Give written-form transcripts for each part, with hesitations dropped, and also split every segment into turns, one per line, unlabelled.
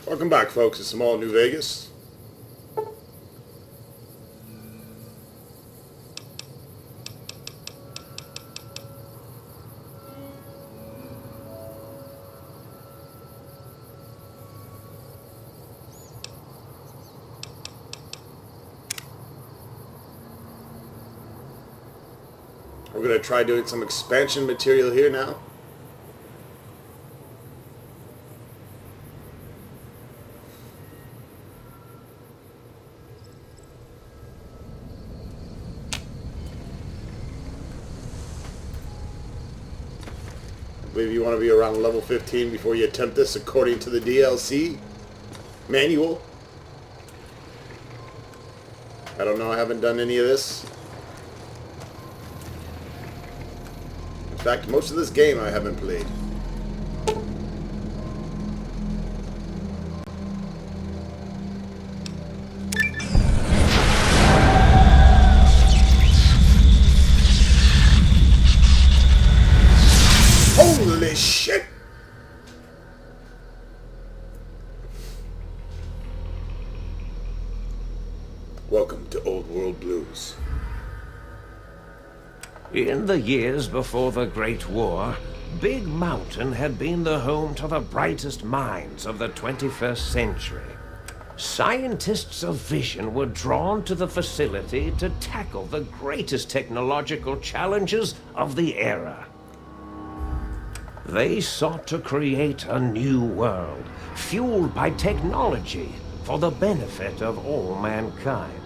Welcome back, folks. It's Small New Vegas. We're going to try doing some expansion material here now. I believe you want to be around level 15 before you attempt this according to the DLC manual. I don't know, I haven't done any of this. In fact, most of this game I haven't played. Holy shit! Welcome to Old World Blues.
In the years before the Great War, Big Mountain had been the home to the brightest minds of the 21st century. Scientists of vision were drawn to the facility to tackle the greatest technological challenges of the era. They sought to create a new world, fueled by technology for the benefit of all mankind.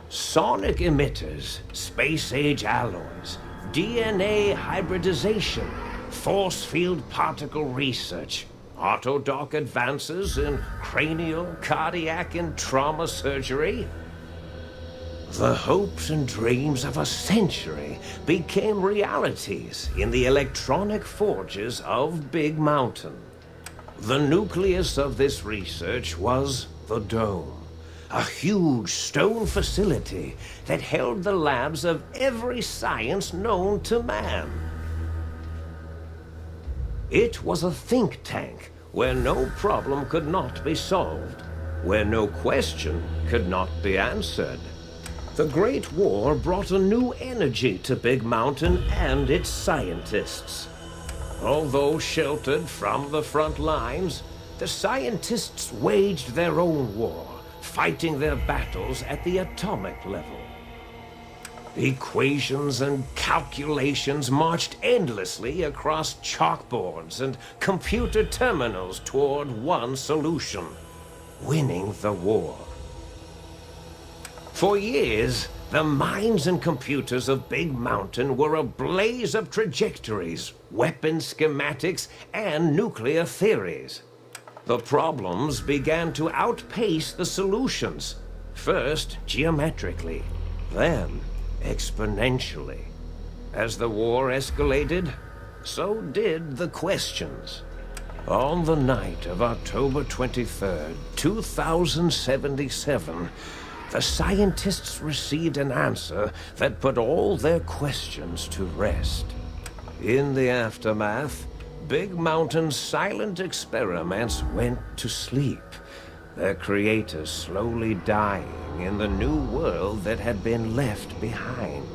Sonic emitters, space-age alloys, DNA hybridization, force field particle research, autodoc advances in cranial, cardiac, and trauma surgery. The hopes and dreams of a century became realities in the electronic forges of Big Mountain. The nucleus of this research was the Dome. A huge stone facility that held the labs of every science known to man. It was a think tank where no problem could not be solved, where no question could not be answered. The Great War brought a new energy to Big Mountain and its scientists. Although sheltered from the front lines, the scientists waged their own war, fighting their battles at the atomic level. Equations and calculations marched endlessly across chalkboards and computer terminals toward one solution: winning the war. For years, the minds and computers of Big Mountain were a blaze of trajectories, weapon schematics, and nuclear theories. The problems began to outpace the solutions, first geometrically, then exponentially. As the war escalated, so did the questions. On the night of October 23rd, 2077, the scientists received an answer that put all their questions to rest. In the aftermath, Big Mountain's silent experiments went to sleep, their creators slowly dying in the new world that had been left behind.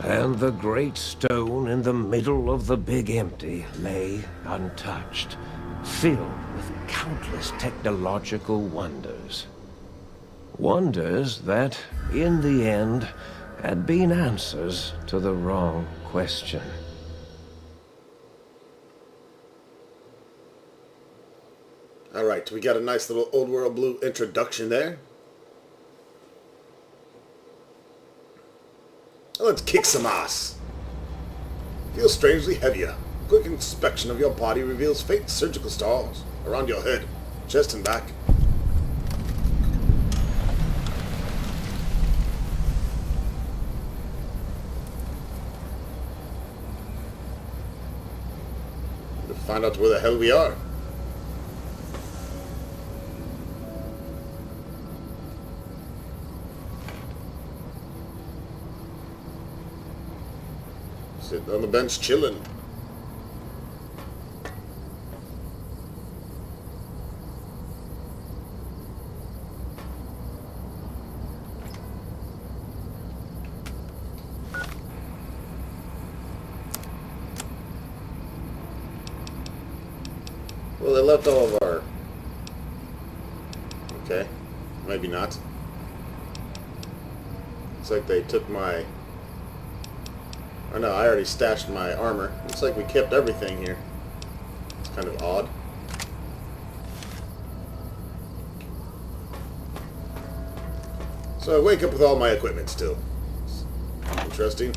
And the great stone in the middle of the Big Empty lay untouched, filled with countless technological wonders. Wonders that, in the end, had been answers to the wrong question.
Alright, we got a nice little Old World Blue introduction there. Now let's kick some ass. Feel strangely heavier. Quick inspection of your body reveals faint surgical scars around your head, chest, and back. We'll find out where the hell we are. Sitting on the bench chilling. Well, they left all of our... Okay. Maybe not. Looks like they took my... Oh no, I already stashed my armor. Looks like we kept everything here. It's kind of odd. So I wake up with all my equipment still. Interesting.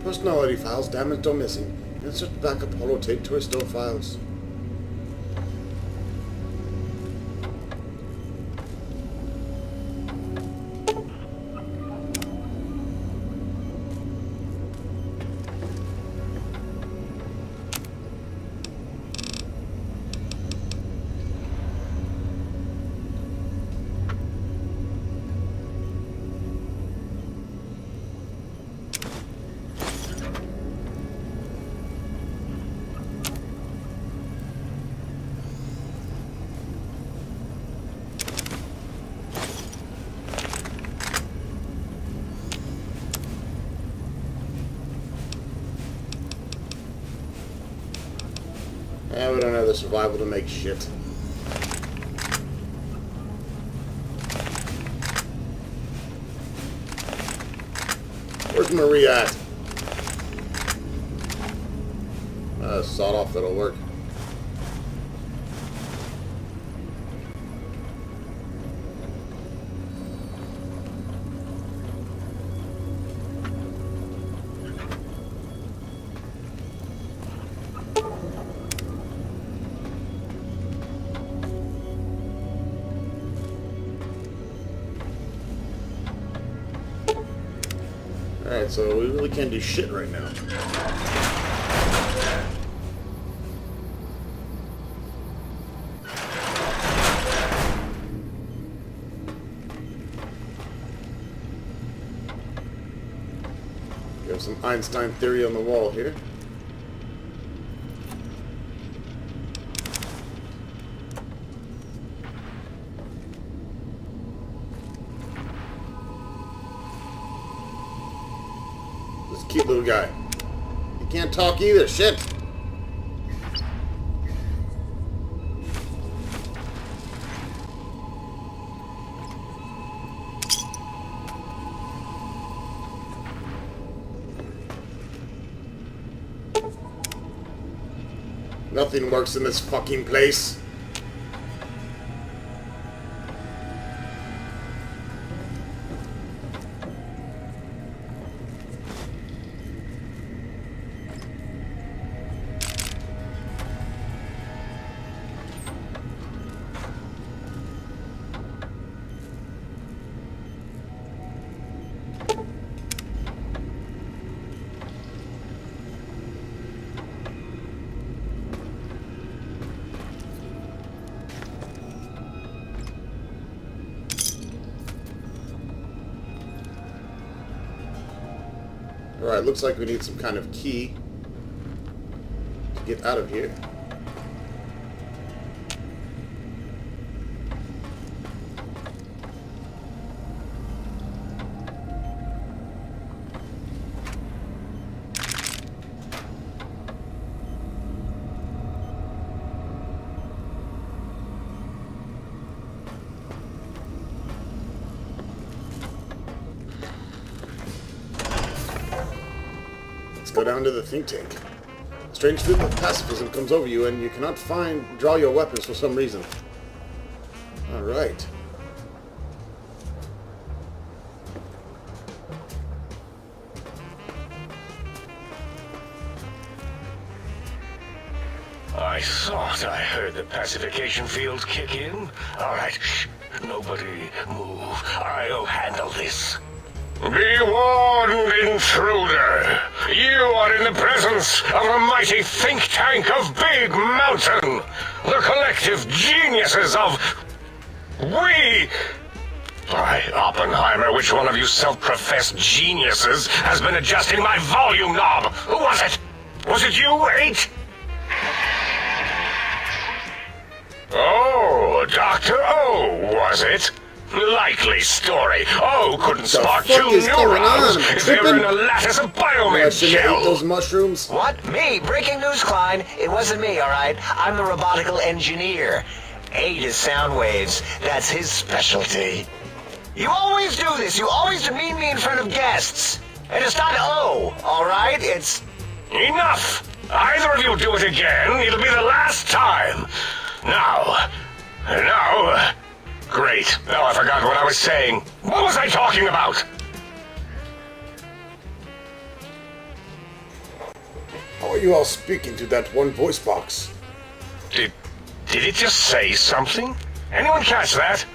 Personality files damaged or missing. Insert backup holotape to restore files. Yeah, we don't have the survival to make shit. Where's Marie at? Sawed off, that'll work. Alright, so we really can't do shit right now. We have some Einstein theory on the wall here. Cute little guy. He can't talk either. Shit. Nothing works in this fucking place. Alright, looks like we need some kind of key to get out of here. Go down to the think tank. A strange feeling of pacifism comes over you and you cannot draw your weapons for some reason. Alright.
I thought I heard the pacification field kick in. All right, shh. Nobody move. I'll handle this. Be warned, intruder. You are in the presence of the mighty think tank of Big Mountain. The collective geniuses of... We... By Oppenheimer, which one of you self-professed geniuses has been adjusting my volume knob? Who was it? Was it you, 8? Oh, Dr. O, was it? Likely story. O couldn't spark two neurons if they were in a lattice of biomed gel.
Those mushrooms.
What? Me? Breaking news, Klein. It wasn't me, all right? I'm the robotical engineer. 8 is sound waves. That's his specialty. You always do this. You always demean me in front of guests. And it's not O, all right? It's...
Enough! Either of you do it again, it'll be the last time. Now... Great. Now I forgot what I was saying. What was I talking about?
How are you all speaking to that one voice box?
Did it just say something? Anyone catch that?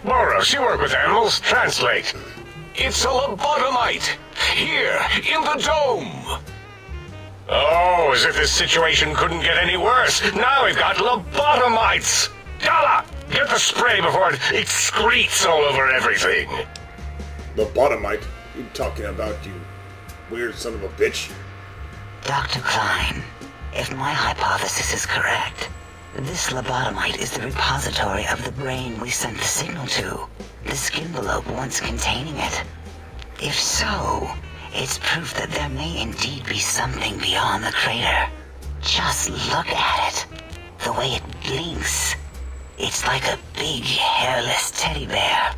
Boros, you work with animals. Translate. It's a lobotomite. Here, in the dome. Oh, as if this situation couldn't get any worse. Now we've got lobotomites. Dala, get the spray before it excretes all over everything.
Lobotomite? You talking about, you weird son of a bitch?
Dr. Klein, if my hypothesis is correct, this lobotomite is the repository of the brain we sent the signal to, the skin envelope once containing it. If so, it's proof that there may indeed be something beyond the crater. Just look at it. The way it blinks. It's like a big, hairless teddy bear.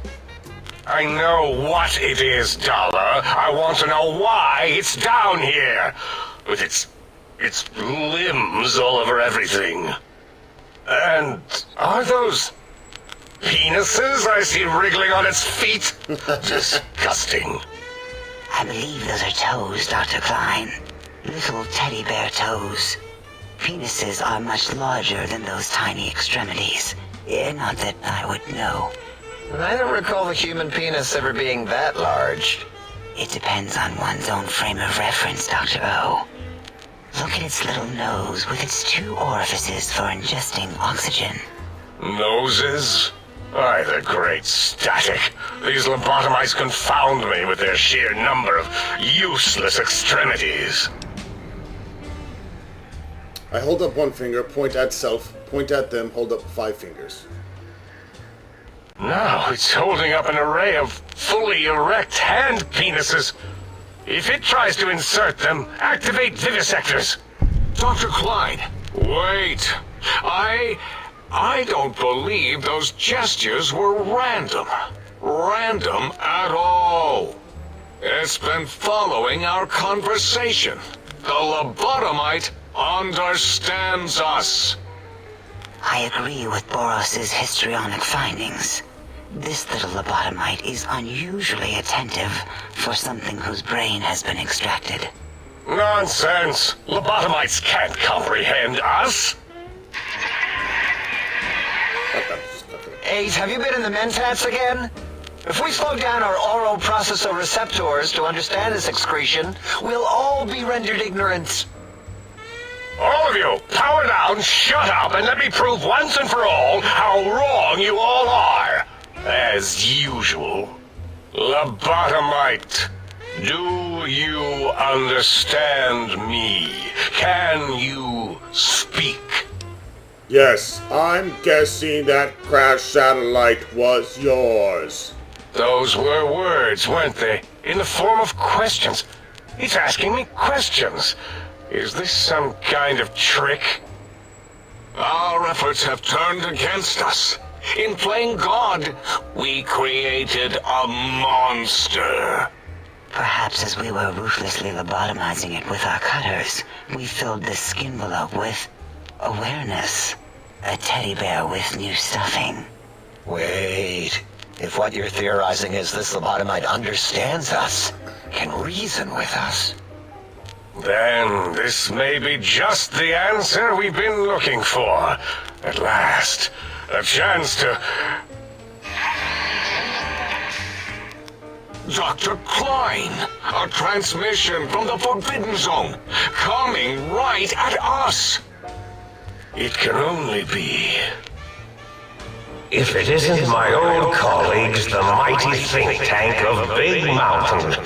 I know what it is, Dala. I want to know why it's down here. With its limbs all over everything. And are those penises I see wriggling on its feet? Disgusting.
I believe those are toes, Dr. Klein. Little teddy bear toes. Penises are much larger than those tiny extremities. Not that I would know.
I don't recall the human penis ever being that large.
It depends on one's own frame of reference, Dr. O. Look at its little nose with its 2 orifices for ingesting oxygen.
Noses? Aye, the great static. These lobotomites confound me with their sheer number of useless extremities.
I hold up one finger, point at self, point at them, hold up 5 fingers.
Now it's holding up an array of fully erect hand penises. If it tries to insert them, activate vivisectors.
Dr. Klein, wait. I don't believe those gestures were random. Random at all. It's been following our conversation. The lobotomite understands us.
I agree with Boros's histrionic findings. This little lobotomite is unusually attentive for something whose brain has been extracted.
Nonsense! Lobotomites can't comprehend us!
8, have you been in the mentats again? If we slow down our oral processoreceptors to understand this excretion, we'll all be rendered ignorant.
All of you, power down, shut up, and let me prove once and for all how wrong you all are. As usual. Lobotomite, do you understand me? Can you speak?
Yes, I'm guessing that crash satellite was yours.
Those were words, weren't they? In the form of questions. He's asking me questions. Is this some kind of trick?
Our efforts have turned against us. In playing God, we created a monster.
Perhaps as we were ruthlessly lobotomizing it with our cutters, we filled the skin envelope with awareness. A teddy bear with new stuffing.
Wait. If what you're theorizing is this lobotomite understands us, can reason with us.
Then this may be just the answer we've been looking for. At last, a chance to...
Dr. Klein, a transmission from the Forbidden Zone, coming right at us.
It can only be... If it isn't my old colleagues, the mighty think tank of Big Mountain.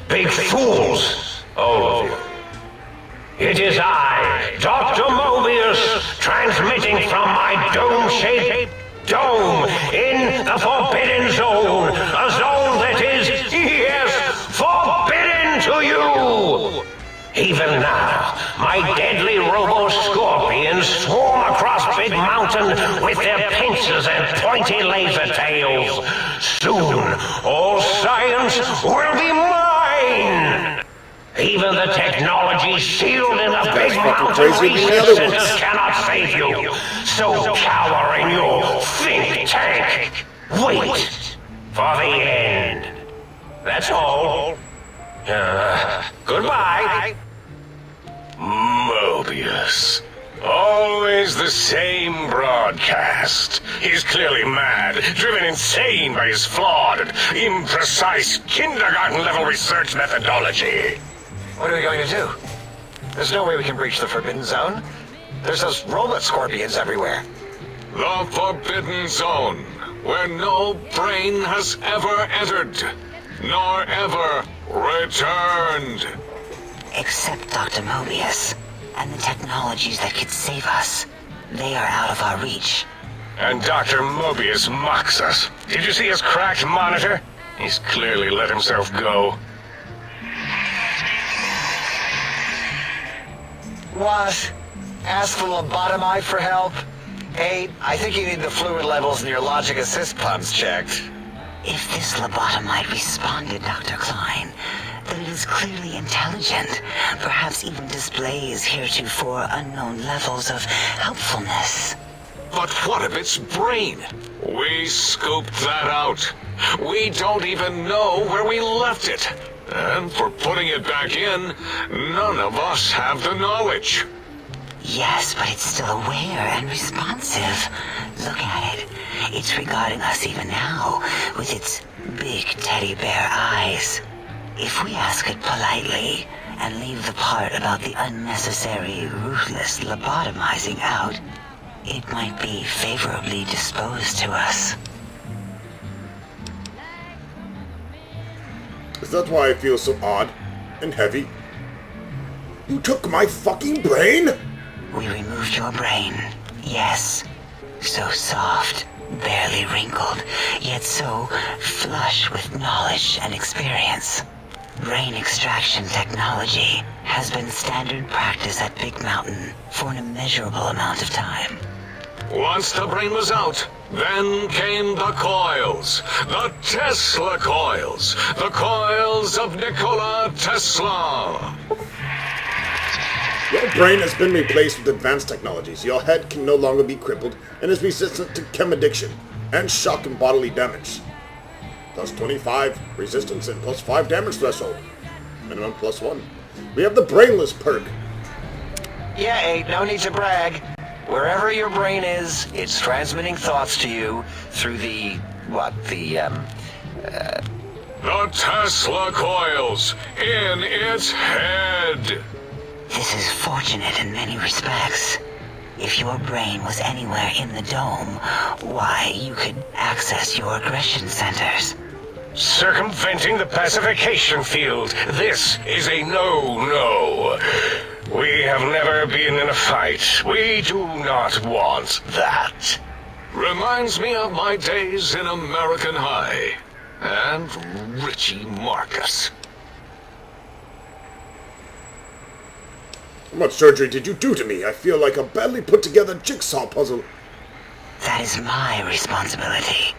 Big fools, all of you. It is I, Dr. Mobius, transmitting from my dome-shaped dome in the Forbidden Zone. A zone that is, yes, forbidden to you! Even now, my deadly robo-scorpions swarm across Big Mountain with their pincers and pointy laser tails. Soon, all science will be mine! Even the technology sealed in the Big Mountain research centers cannot save you. So cower in your think tank. Wait for the end. That's all. Goodbye. Mobius. Always the same broadcast. He's clearly mad, driven insane by his flawed and imprecise kindergarten-level research methodology.
What are we going to do? There's no way we can breach the Forbidden Zone. There's those robot scorpions everywhere.
The Forbidden Zone, where no brain has ever entered, nor ever returned.
Except Dr. Mobius, and the technologies that could save us. They are out of our reach.
And Dr. Mobius mocks us. Did you see his cracked monitor? He's clearly let himself go.
What? Ask the lobotomite for help? Hey, I think you need the fluid levels in your logic assist pumps checked.
If this lobotomite responded, Dr. Klein, then it is clearly intelligent, perhaps even displays heretofore unknown levels of helpfulness.
But what of its brain? We scooped that out. We don't even know where we left it. And for putting it back in, none of us have the knowledge.
Yes, but it's still aware and responsive. Look at it. It's regarding us even now, with its big teddy bear eyes. If we ask it politely, and leave the part about the unnecessary, ruthless lobotomizing out, it might be favorably disposed to us.
Is that why I feel so odd and heavy? You took my fucking brain?
We removed your brain, yes. So soft, barely wrinkled, yet so flush with knowledge and experience. Brain extraction technology has been standard practice at Big Mountain for an immeasurable amount of time.
Once the brain was out, then came the coils. The Tesla coils. The coils of Nikola Tesla.
Your brain has been replaced with advanced technologies. Your head can no longer be crippled and is resistant to chem addiction and shock and bodily damage. Plus 25 resistance and plus 5 damage threshold. Minimum plus 1. We have the brainless perk.
Yeah, Abe, no need to brag. Wherever your brain is, it's transmitting thoughts to you through the
Tesla coils in its head.
This is fortunate in many respects. If your brain was anywhere in the dome, why, you could access your aggression centers.
Circumventing the pacification field. This is a no-no. We have never been in a fight. We do not want that.
Reminds me of my days in American High. And Richie Marcus.
How much surgery did you do to me? I feel like a badly put together jigsaw puzzle.
That is my responsibility.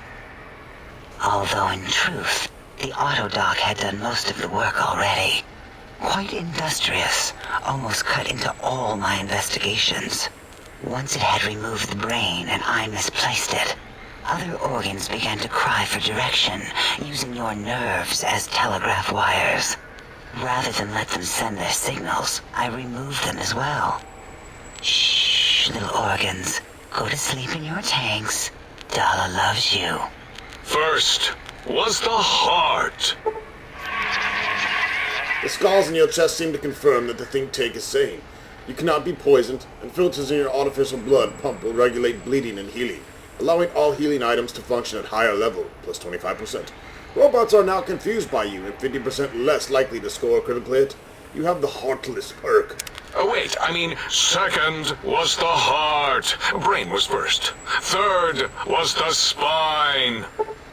Although in truth, the Autodoc had done most of the work already. Quite industrious, almost cut into all my investigations. Once it had removed the brain and I misplaced it, other organs began to cry for direction, using your nerves as telegraph wires. Rather than let them send their signals, I remove them as well. Shh, little organs. Go to sleep in your tanks. Dala loves you.
First was the heart.
The scars in your chest seem to confirm that the think tank is sane. You cannot be poisoned, and filters in your artificial blood pump will regulate bleeding and healing, allowing all healing items to function at higher level, plus 25%. Robots are now confused by you and 50% less likely to score a critical hit. You have the Heartless perk.
Oh, wait, I mean, second was the heart. Brain was first. Third was the spine.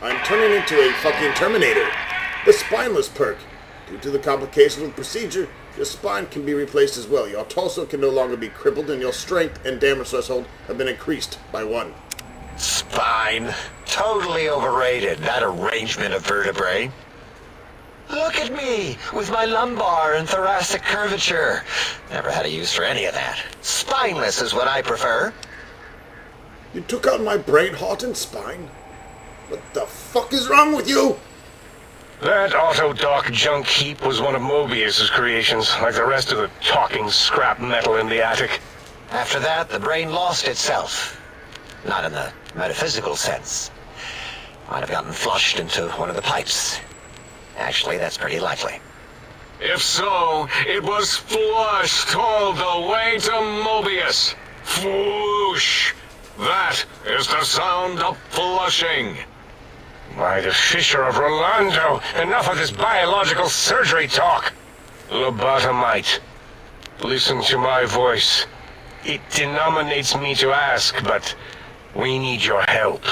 I'm turning into a fucking Terminator. The Spineless perk. Due to the complications of the procedure, your spine can be replaced as well. Your torso can no longer be crippled, and your strength and damage threshold have been increased by 1.
Spine. Totally overrated, that arrangement of vertebrae. Look at me, with my lumbar and thoracic curvature. Never had a use for any of that. Spineless is what I prefer.
You took out my brain, heart, and spine? What the fuck is wrong with you?
That Autodoc junk heap was one of Mobius's creations, like the rest of the talking scrap metal in the attic.
After that, the brain lost itself. Not in the metaphysical sense. Might have gotten flushed into one of the pipes. Actually, that's pretty likely.
If so, it was flushed all the way to Mobius. Flush. That is the sound of flushing.
By the Fisher of Rolando, enough of this biological surgery talk. Lobotomite, listen to my voice. It denominates me to ask, but we need your help.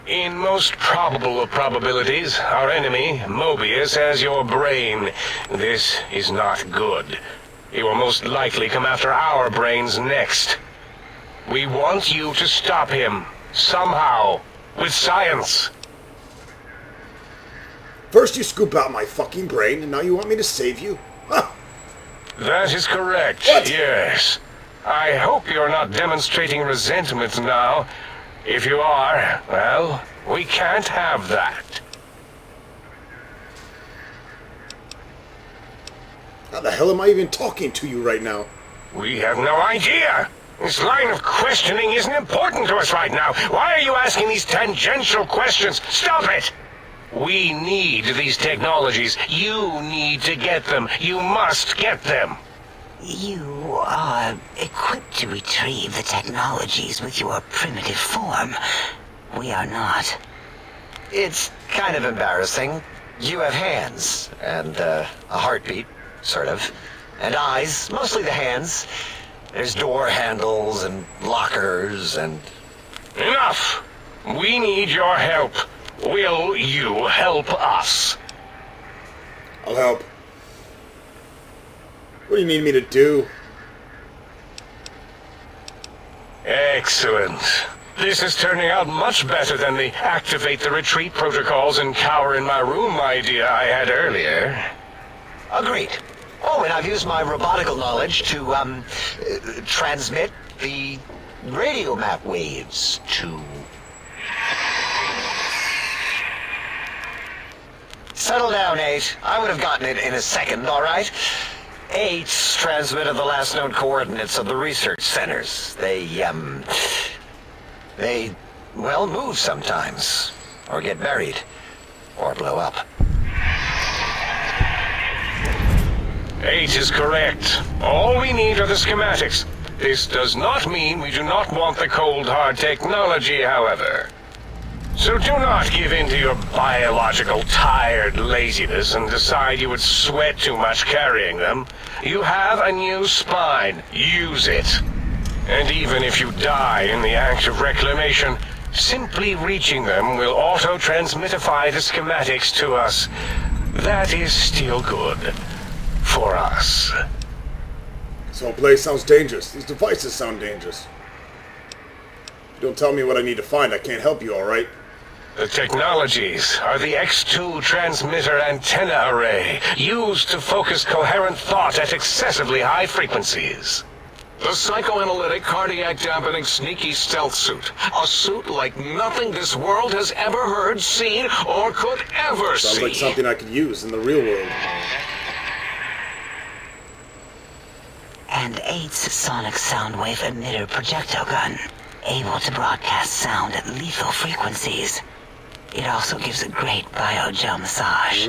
In most probable of probabilities, our enemy, Mobius, has your brain. This is not good. He will most likely come after our brains next. We want you to stop him, somehow, with science.
First you scoop out my fucking brain, and now you want me to save you? Huh.
That is correct,
What?
yes. I hope you're not demonstrating resentment now. If you are, well, we can't have that.
How the hell am I even talking to you right now?
We have no idea. This line of questioning isn't important to us right now. Why are you asking these tangential questions? Stop it! We need these technologies. You need to get them. You must get them.
You are equipped to retrieve the technologies with your primitive form. We are not.
It's kind of embarrassing. You have hands, and a heartbeat, sort of. And eyes, mostly the hands. There's door handles and lockers and...
Enough! We need your help. Will you help us?
I'll help. What do you need me to do?
Excellent. This is turning out much better than the activate the retreat protocols and cower in my room idea I had earlier.
Agreed. Oh, and I've used my robotical knowledge to, transmit the radio map waves to... Settle down, 8. I would have gotten it in a second, all right? 8's transmitted the last known coordinates of the research centers. They, well, move sometimes. Or get buried. Or blow up.
8 is correct. All we need are the schematics. This does not mean we do not want the cold hard technology, however. So do not give in to your biological tired laziness and decide you would sweat too much carrying them. You have a new spine. Use it. And even if you die in the act of reclamation, simply reaching them will auto-transmitify the schematics to us. That is still good. For us.
This whole place sounds dangerous. These devices sound dangerous. If you don't tell me what I need to find, I can't help you, alright?
The technologies are the X2 transmitter antenna array, used to focus coherent thought at excessively high frequencies.
The psychoanalytic, cardiac dampening, sneaky stealth suit. A suit like nothing this world has ever heard, seen, or could ever see.
Sounds like something I could use in the real world.
8's sonic soundwave emitter projectile gun, able to broadcast sound at lethal frequencies. It also gives a great biogel massage.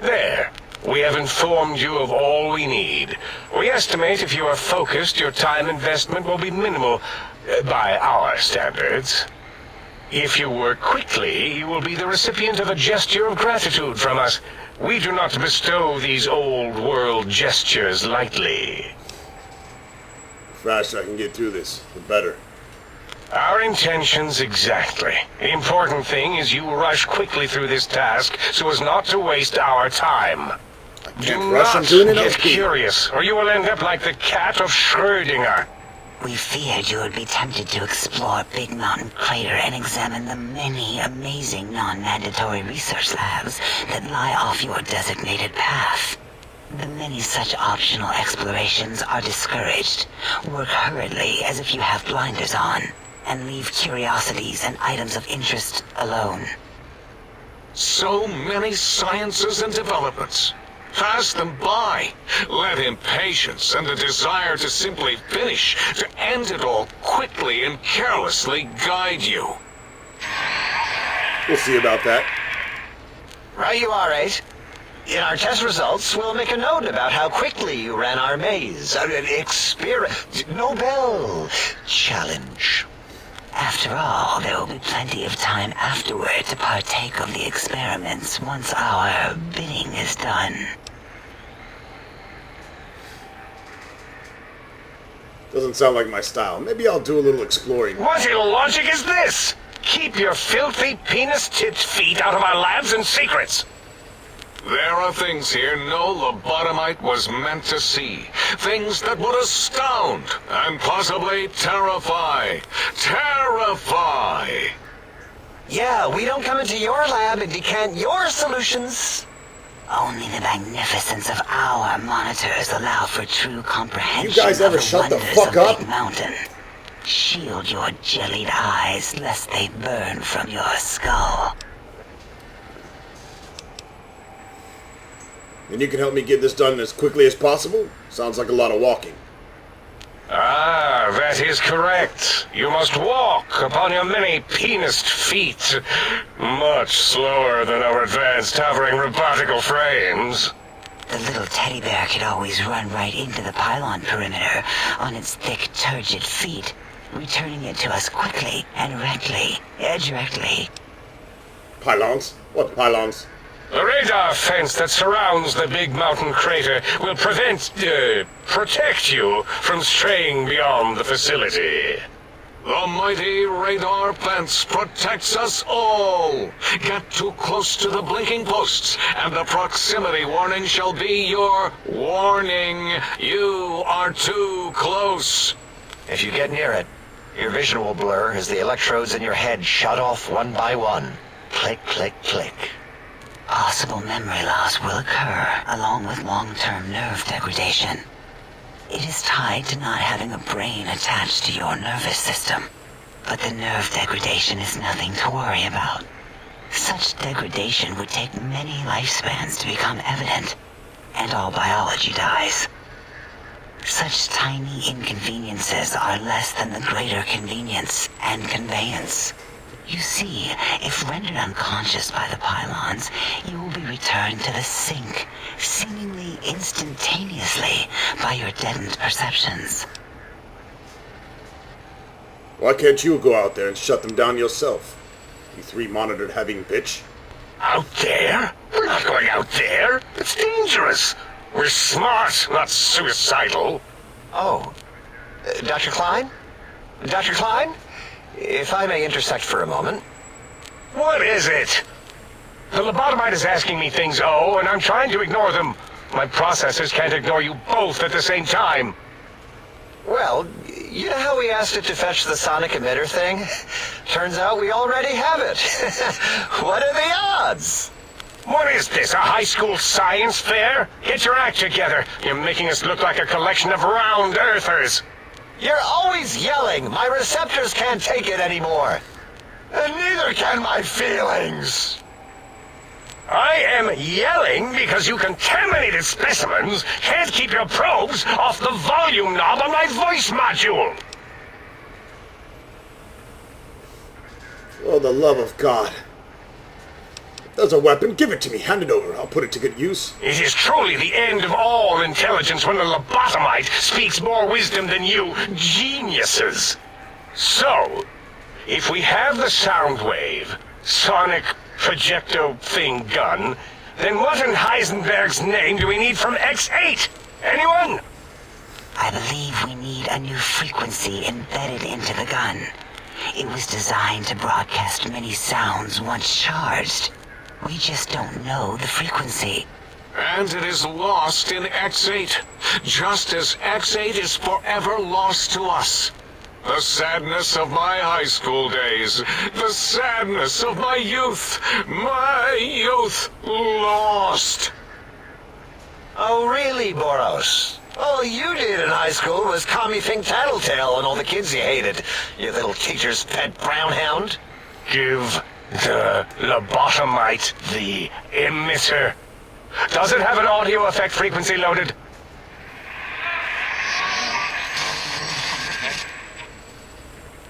There. We have informed you of all we need. We estimate if you are focused, your time investment will be minimal by our standards. If you work quickly, you will be the recipient of a gesture of gratitude from us. We do not bestow these old-world gestures lightly.
The faster I can get through this, the better.
Our intentions exactly. The important thing is you rush quickly through this task so as not to waste our time.
I
Do
can't rush, I'm
not
doing it
get
okay.
curious, or you will end up like the cat of Schrödinger.
We feared you would be tempted to explore Big Mountain Crater and examine the many amazing non-mandatory research labs that lie off your designated path. The many such optional explorations are discouraged. Work hurriedly as if you have blinders on, and leave curiosities and items of interest alone.
So many sciences and developments. Pass them by. Let impatience and the desire to simply finish, to end it all quickly and carelessly guide you.
We'll see about that.
Right you are, 8. In our test results, we'll make a note about how quickly you ran our maze. Nobel challenge.
After all, there will be plenty of time afterward to partake of the experiments once our bidding is done.
Doesn't sound like my style. Maybe I'll do a little exploring.
What illogic is this? Keep your filthy, penis-tipped feet out of our labs and secrets.
There are things here no lobotomite was meant to see. Things that would astound and possibly terrify. Terrify!
Yeah, we don't come into your lab and decant your solutions.
Only the magnificence of our monitors allow for true comprehension
You guys ever
of the
shut the
wonders
fuck
of
up?
Big Mountain. Shield your jellied eyes lest they burn from your skull.
And you can help me get this done as quickly as possible? Sounds like a lot of walking.
Ah, that is correct. You must walk upon your many penised feet. Much slower than our advanced hovering robotical frames.
The little teddy bear could always run right into the pylon perimeter on its thick, turgid feet, returning it to us quickly and directly.
Pylons? What pylons?
The radar fence that surrounds the Big Mountain Crater will protect you from straying beyond the facility.
The mighty radar fence protects us all. Get too close to the blinking posts, and the proximity warning shall be your warning. You are too close.
If you get near it, your vision will blur as the electrodes in your head shut off one by one. Click, click, click.
Possible memory loss will occur, along with long-term nerve degradation. It is tied to not having a brain attached to your nervous system. But the nerve degradation is nothing to worry about. Such degradation would take many lifespans to become evident, and all biology dies. Such tiny inconveniences are less than the greater convenience and conveyance. You see, if rendered unconscious by the pylons, you will be returned to the sink, seemingly instantaneously by your deadened perceptions.
Why can't you go out there and shut them down yourself? You three-monitored having bitch?
Out there? We're not going out there. It's dangerous. We're smart, not suicidal.
Oh, Dr. Klein? Dr. Klein? If I may intersect for a moment.
What is it? The lobotomite is asking me things, and I'm trying to ignore them. My processors can't ignore you both at the same time.
Well, you know how we asked it to fetch the sonic emitter thing? Turns out we already have it. What are the odds?
What is this, a high school science fair? Get your act together. You're making us look like a collection of round earthers.
You're always yelling. My receptors can't take it anymore. And neither can my feelings.
I am yelling because you contaminated specimens can't keep your probes off the volume knob on my voice module.
For the love of God. If there's a weapon, give it to me. Hand it over. I'll put it to good use.
It is truly the end of all intelligence when the lobotomite speaks more wisdom than you geniuses. So, if we have the Soundwave, sonic projecto thing gun, then what in Heisenberg's name do we need from X8? Anyone?
I believe we need a new frequency embedded into the gun. It was designed to broadcast many sounds once charged. We just don't know the frequency.
And it is lost in X8, just as X8 is forever lost to us. The sadness of my high school days, the sadness of my youth lost.
Oh, really, Boros? All you did in high school was call me Fink Tattletale and all the kids you hated, you little teacher's pet brown hound.
Give the lobotomite the emitter. Does it have an audio effect frequency loaded?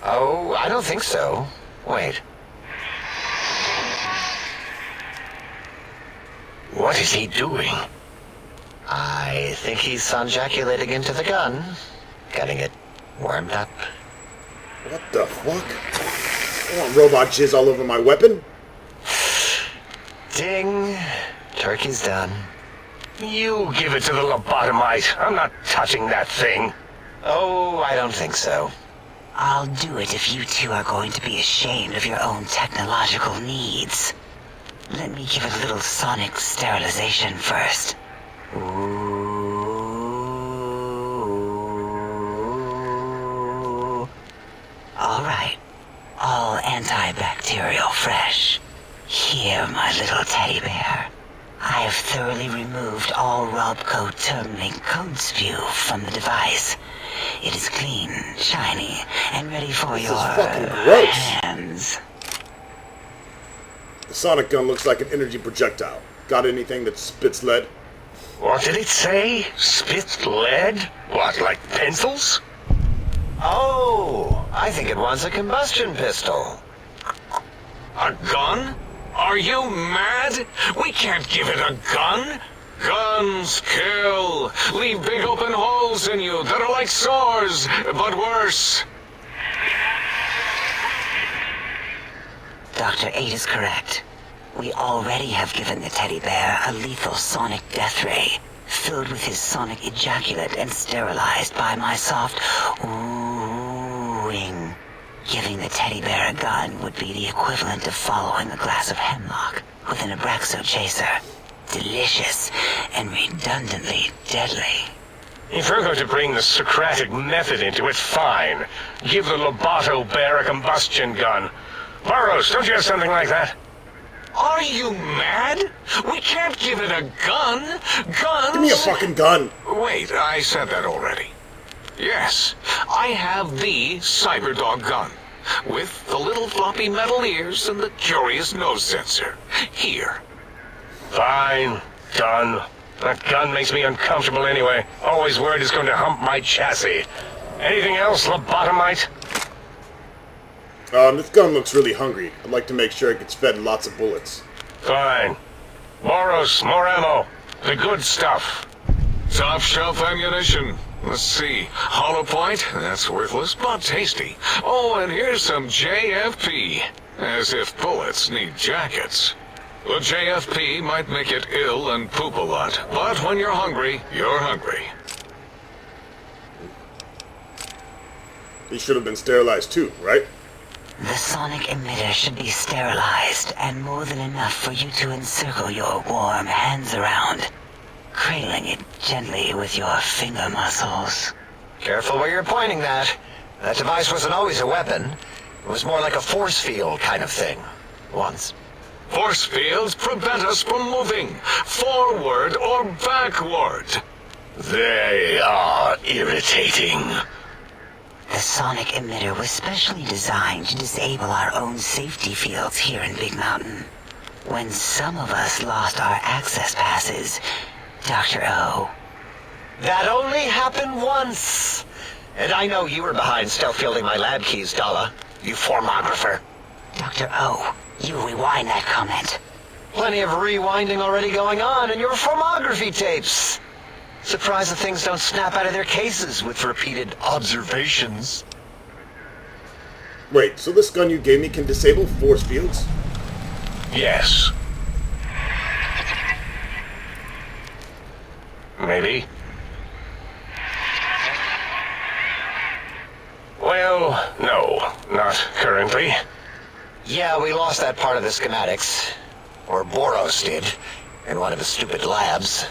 Oh, I don't think so. Wait.
What is he doing?
I think he's sonjaculating into the gun, getting it warmed up.
What the fuck? I want robot jizz all over my weapon?
Ding. Turkey's done.
You give it to the lobotomite. I'm not touching that thing.
Oh, I don't think so.
I'll do it if you two are going to be ashamed of your own technological needs. Let me give it a little sonic sterilization first. Ooh. All right. All antibacterial fresh. Here, my little teddy bear. I have thoroughly removed all Robco Termlink code spew from the device. It is clean, shiny, and ready for your
fucking gross.
hands.
The sonic gun looks like an energy projectile. Got anything that spits lead?
What did it say? Spit lead? What, like pencils?
Oh, I think it wants a combustion pistol.
A gun? Are you mad? We can't give it a gun. Guns kill. Leave big open holes in you that are like sores, but worse.
Dr. 8 is correct. We already have given the teddy bear a lethal sonic death ray, filled with his sonic ejaculate and sterilized by my soft oohing. Giving the teddy bear a gun would be the equivalent of following a glass of hemlock with an Abraxo chaser. Delicious and redundantly deadly.
If you're going to bring the Socratic method into it, fine. Give the Loboto bear a combustion gun. Burroughs, don't you have something like that?
Are you mad? We can't give it a gun. Guns...
Give me a fucking gun!
Wait, I said that already. Yes, I have the Cyberdog gun, with the little floppy metal ears and the curious nose sensor. Here.
Fine. Done. That gun makes me uncomfortable anyway. Always worried it's going to hump my chassis. Anything else, lobotomite?
This gun looks really hungry. I'd like to make sure it gets fed lots of bullets.
Fine. Boros, more ammo. The good stuff.
Top shelf ammunition. Let's see. Hollow point? That's worthless, but tasty. Oh, and here's some JFP. As if bullets need jackets. The JFP might make it ill and poop a lot, but when you're hungry, you're hungry.
These should have been sterilized too, right?
The sonic emitter should be sterilized and more than enough for you to encircle your warm hands around, cradling it gently with your finger muscles.
Careful where you're pointing that. That device wasn't always a weapon. It was more like a force field kind of thing. Once.
Force fields prevent us from moving, forward or backward.
They are irritating.
The sonic emitter was specially designed to disable our own safety fields here in Big Mountain. when some of us lost our access passes, Dr. O.
That only happened once. And I know you were behind stealth fielding my lab keys, Dala. You formographer.
Dr. O, you rewind that comment.
Plenty of rewinding already going on in your formography tapes. Surprised the things don't snap out of their cases with repeated observations.
Wait, so this gun you gave me can disable force fields?
Yes. Maybe. Well, no, not currently.
Yeah, we lost that part of the schematics. Or Boros did. In one of his stupid labs.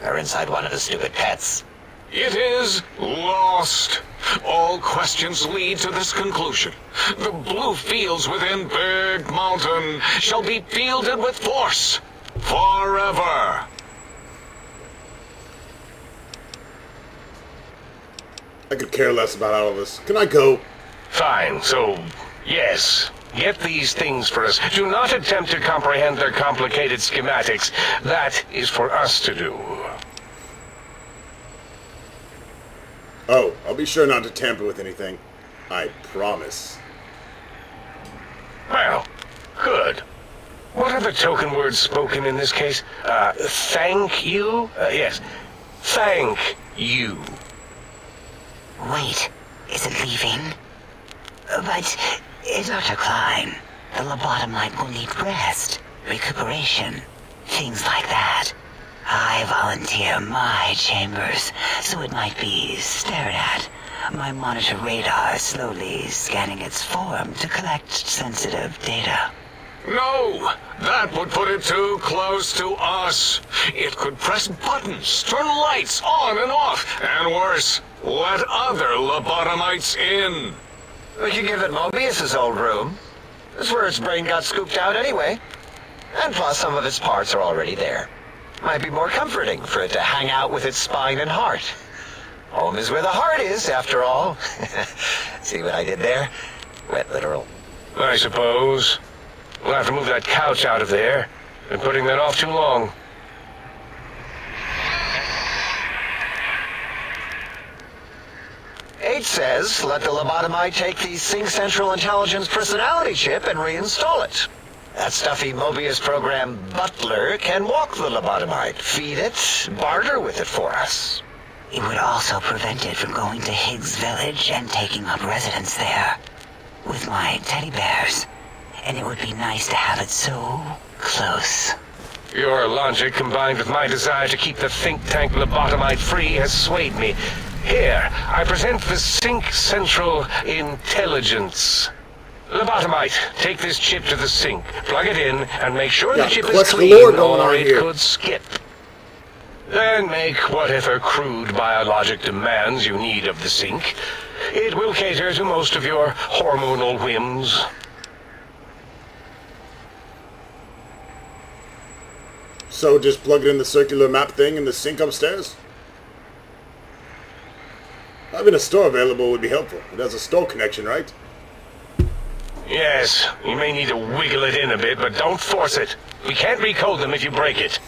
Or inside one of his stupid pets.
It is lost. All questions lead to this conclusion. The blue fields within Big Mountain shall be fielded with force. Forever.
I could care less about all of this. Can I go?
Fine, so, yes. Get these things for us. Do not attempt to comprehend their complicated schematics. That is for us to do.
Oh, I'll be sure not to tamper with anything. I promise.
Well, good. What are the token words spoken in this case? Thank you? Yes. Thank you.
Wait, is it leaving? But, Dr. Klein, the lobotomite will need rest, recuperation, things like that. I volunteer my chambers, so it might be stared at. My monitor radar slowly scanning its form to collect sensitive data.
No, that would put it too close to us. It could press buttons, turn lights on and off, and worse, let other lobotomites in.
We could give it Mobius's old room. That's where its brain got scooped out anyway. And plus some of its parts are already there. Might be more comforting for it to hang out with its spine and heart. Home is where the heart is, after all. See what I did there? Wet literal.
I suppose. We'll have to move that couch out of there. Been putting that off too long.
H says, let the lobotomite take the Sync Central Intelligence personality chip and reinstall it. That stuffy Mobius program Butler can walk the lobotomite, feed it, barter with it for us.
It would also prevent it from going to Higgs Village and taking up residence there. With my teddy bears. And it would be nice to have it so close.
Your logic, combined with my desire to keep the think tank lobotomite free, has swayed me. Here, I present the Sync Central Intelligence. Lobotomite, take this chip to the sink, plug it in, and make sure the chip is
quest
clean,
galore going
or
on
it
here.
could skip. Then make whatever crude biologic demands you need of the sink. It will cater to most of your hormonal whims.
So just plug it in the circular map thing in the sink upstairs? Having a store available would be helpful. It has a store connection, right?
Yes, you may need to wiggle it in a bit, but don't force it. We can't recode them if you break it.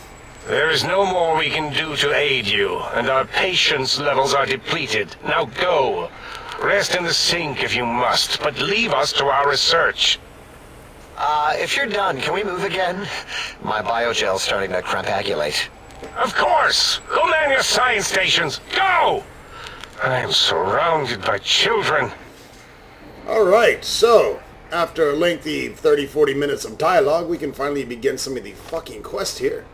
There is no more we can do to aid you, and our patience levels are depleted. Now go. Rest in the sink if you must, but leave us to our research.
If you're done, can we move again? My biogel's starting to crampagulate.
Of course! Go man your science stations! Go! I am surrounded by children.
Alright, so, after a lengthy 30-40 minutes of dialogue, we can finally begin some of the fucking quest here.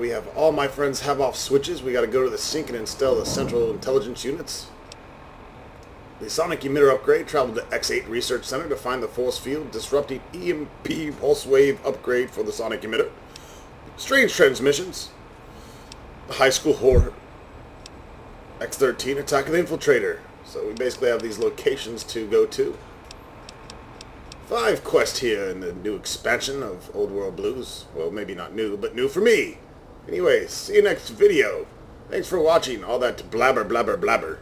We have all my friends have off switches. We gotta go to the sink and install the central intelligence units. The sonic emitter upgrade, travel to X8 Research Center to find the force field disrupting EMP pulse wave upgrade for the sonic emitter. Strange transmissions. The high school horror. X13, attack of the infiltrator. So we basically have these locations to go to. 5 quests here in the new expansion of Old World Blues. Well, maybe not new, but new for me. Anyways, see you next video. Thanks for watching all that blabber blabber blabber.